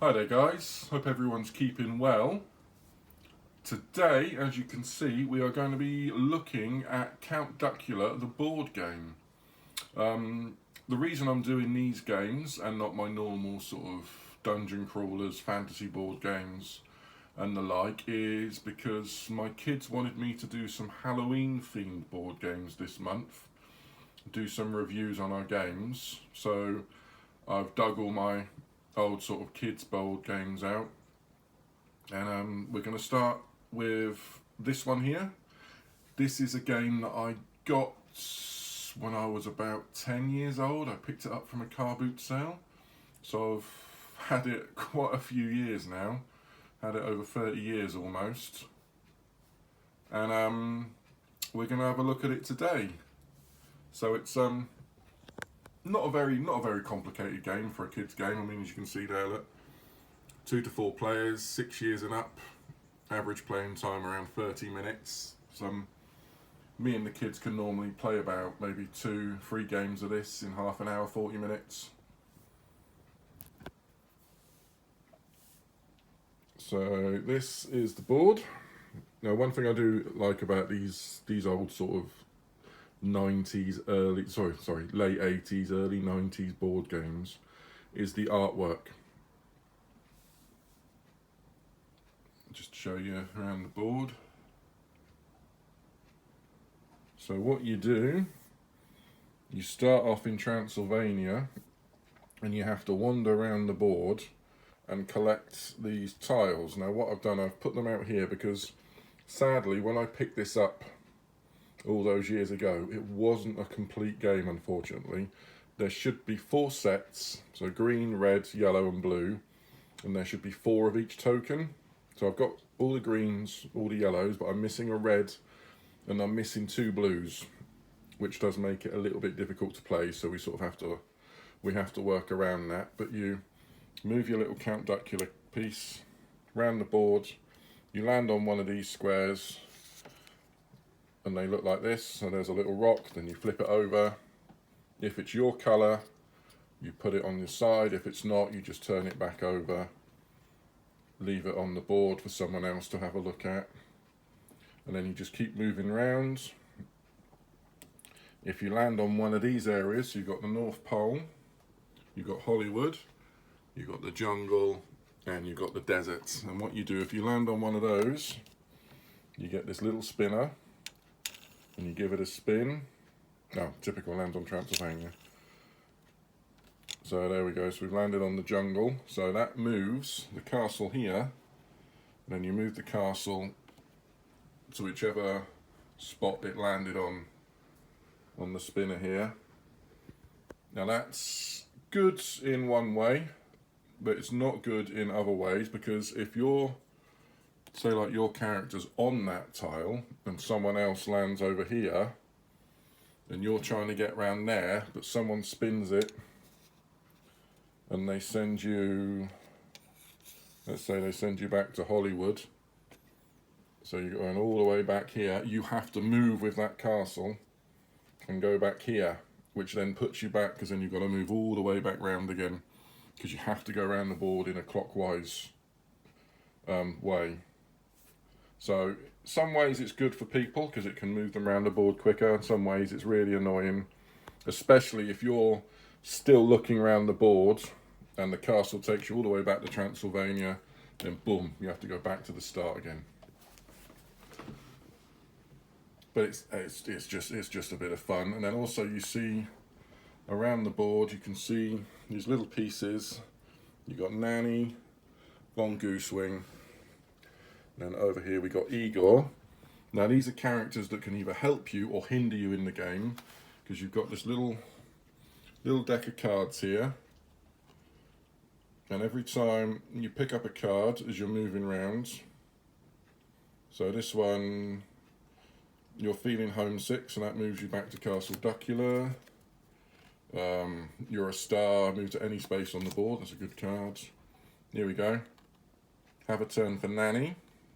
Hi there guys, hope everyone's keeping well. Today, as you can see, we are going to be looking at Count Duckula, the board game. The reason I'm doing these games and not my normal sort of dungeon crawlers, fantasy board games and the like is because my kids wanted me to do some Halloween themed board games this month, do some reviews on our games. So I've dug all my old sort of kids board games out, and we're going to start with this one here. This is a game that I got when I was about 10 years old. I picked it up from a car boot sale, so I've had it quite a few years now, had it over 30 years almost, and we're going to have a look at it today. So it's not a very complicated game for a kids game. I mean, as you can see there, look, 2 to 4 players, 6 years and up. Average playing time around 30 minutes. Me and the kids can normally play about maybe 2-3 games of this in half an hour, 40 minutes. So this is the board. Now, one thing I do like about these old sort of 90s, late 80s, early 90s board games is the artwork. Just to show you around the board. So what you do, you start off in Transylvania and you have to wander around the board and collect these tiles. Now what I've done, I've put them out here because sadly when I picked this up all those years ago, it wasn't a complete game, unfortunately. There should be 4 sets, so green, red, yellow and blue, and there should be 4 of each token. So I've got all the greens, all the yellows, but I'm missing a red and I'm missing 2 blues, which does make it a little bit difficult to play, so we sort of have to work around that. But you move your little Count Duckula piece around the board, you land on one of these squares, and they look like this. So there's a little rock, then you flip it over. If it's your colour, you put it on your side. If it's not, you just turn it back over, leave it on the board for someone else to have a look at, and then you just keep moving around. If you land on one of these areas, you've got the North Pole, you've got Hollywood, you've got the jungle, and you've got the desert. And what you do, if you land on one of those, you get this little spinner and you give it a spin. No, typical land on Transylvania. So there we go, so we've landed on the jungle. So that moves the castle here, and then you move the castle to whichever spot it landed on the spinner here. Now that's good in one way, but it's not good in other ways, because if you're, say like your character's on that tile and someone else lands over here, and you're trying to get round there, but someone spins it and they send you, let's say they send you back to Hollywood, so you're going all the way back here, you have to move with that castle and go back here, which then puts you back, because then you've got to move all the way back round again, because you have to go around the board in a clockwise way. So some ways it's good for people because it can move them around the board quicker. In some ways it's really annoying, especially if you're still looking around the board and the castle takes you all the way back to Transylvania, then boom, you have to go back to the start again. But it's just a bit of fun. And then also you see around the board, you can see these little pieces. You've got Nanny, Von Goosewing, and then over here we got Igor. Now these are characters that can either help you or hinder you in the game, because you've got this little deck of cards here, and every time you pick up a card as you're moving around, so this one, you're feeling homesick, so that moves you back to Castle Duckula. You're a star, move to any space on the board, that's a good card. Here we go. Have a turn for Nanny,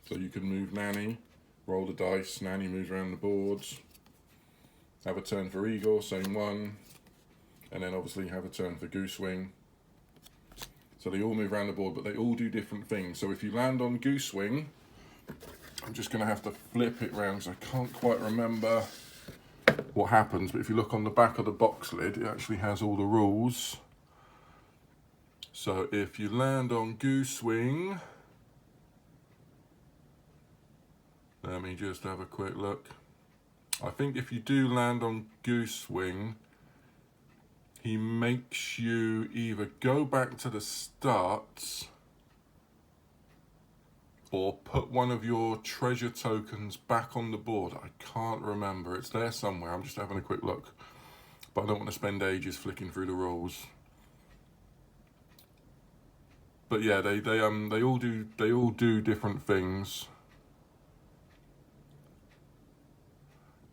so you can move Nanny, roll the dice, Nanny moves around the boards. Have a turn for Igor, same one. And then obviously have a turn for Goosewing. So they all move around the board, but they all do different things. So if you land on goose wing, I'm just going to have to flip it round because I can't quite remember what happens. But if you look on the back of the box lid, it actually has all the rules. So if you land on goose wing, let me just have a quick look. I think if you do land on goose wing, he makes you either go back to the start or put one of your treasure tokens back on the board. I can't remember, it's there somewhere, I'm just having a quick look. But I don't want to spend ages flicking through the rules. But yeah, they all do different things.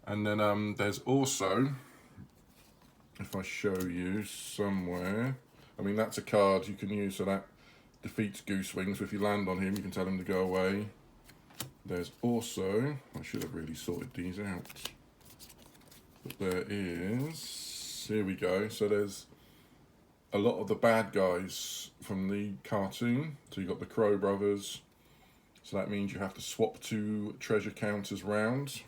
And then there's also, if I show you somewhere, I mean that's a card you can use, so that defeats goose wing. So if you land on him, you can tell him to go away. There's also, I should have really sorted these out, but there is, here we go. So there's a lot of the bad guys from the cartoon. So you've got the Crow brothers, so that means you have to swap 2 treasure counters round.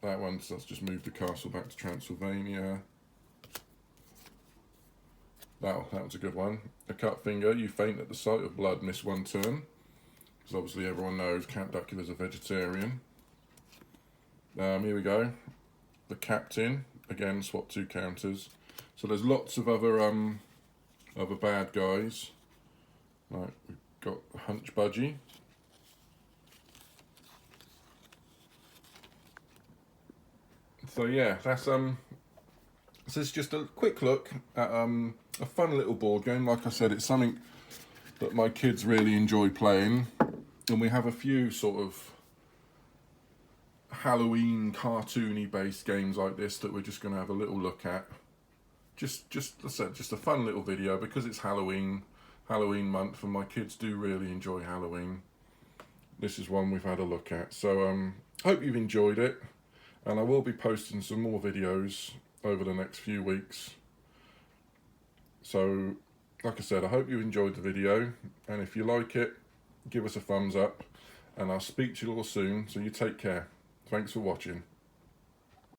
That one, so let's just move the castle back to Transylvania. That was a good one. A cut finger, you faint at the sight of blood, miss 1 turn. Because obviously everyone knows Count Duckula's a vegetarian. Here we go. The captain, again swap 2 counters. So there's lots of other bad guys. Like we've got Hunch Budgie. So yeah, that's this is just a quick look at a fun little board game. Like I said, it's something that my kids really enjoy playing, and we have a few sort of Halloween cartoony based games like this that we're just going to have a little look at. Just I said, just a fun little video because it's Halloween month, and my kids do really enjoy Halloween. This is one we've had a look at. So hope you've enjoyed it. And I will be posting some more videos over the next few weeks. So, like I said, I hope you enjoyed the video. And if you like it, give us a thumbs up. And I'll speak to you all soon. So you take care. Thanks for watching.